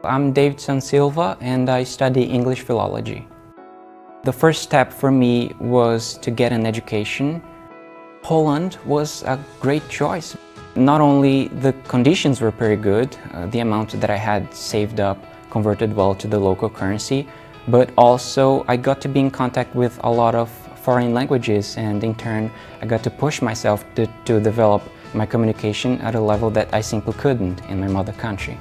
I'm Deyvidson Silva and I study English philology. The first step for me was to get an education. Poland was a great choice. Not only the conditions were pretty good, the amount that I had saved up converted well to the local currency, but also I got to be in contact with a lot of foreign languages, and in turn I got to push myself to develop my communication at a level that I simply couldn't in my mother country.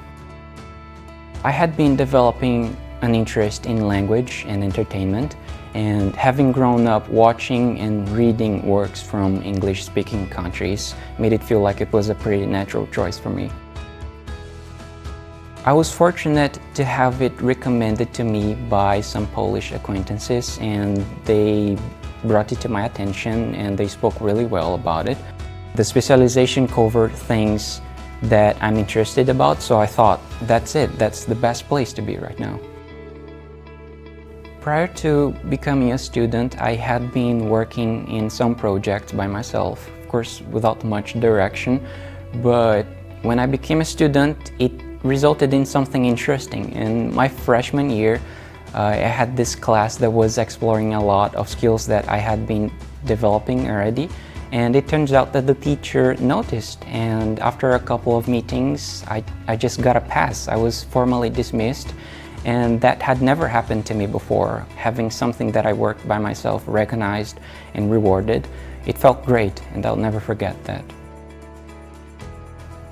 I had been developing an interest in language and entertainment, and having grown up watching and reading works from English-speaking countries made it feel like it was a pretty natural choice for me. I was fortunate to have it recommended to me by some Polish acquaintances, and they brought it to my attention and they spoke really well about it. The specialization covered things that I'm interested about, so I thought, that's it, that's the best place to be right now. Prior to becoming a student, I had been working in some projects by myself, of course without much direction, but when I became a student, it resulted in something interesting. In my freshman year, I had this class that was exploring a lot of skills that I had been developing already, and it turns out that the teacher noticed, and after a couple of meetings, I just got a pass. I was formally dismissed, and that had never happened to me before. Having something that I worked by myself recognized and rewarded, it felt great, and I'll never forget that.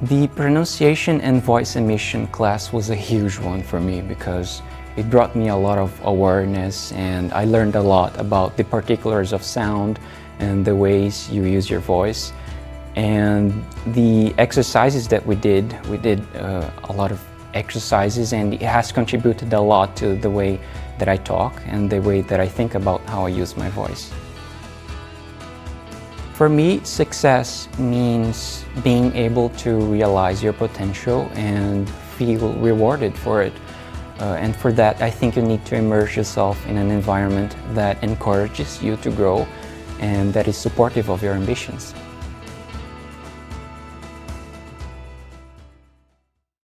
The pronunciation and voice emission class was a huge one for me because it brought me a lot of awareness, and I learned a lot about the particulars of sound and the ways you use your voice. And the exercises that we did a lot of exercises, and it has contributed a lot to the way that I talk and the way that I think about how I use my voice. For me, success means being able to realize your potential and feel rewarded for it. And for that, I think you need to immerse yourself in an environment that encourages you to grow and that is supportive of your ambitions.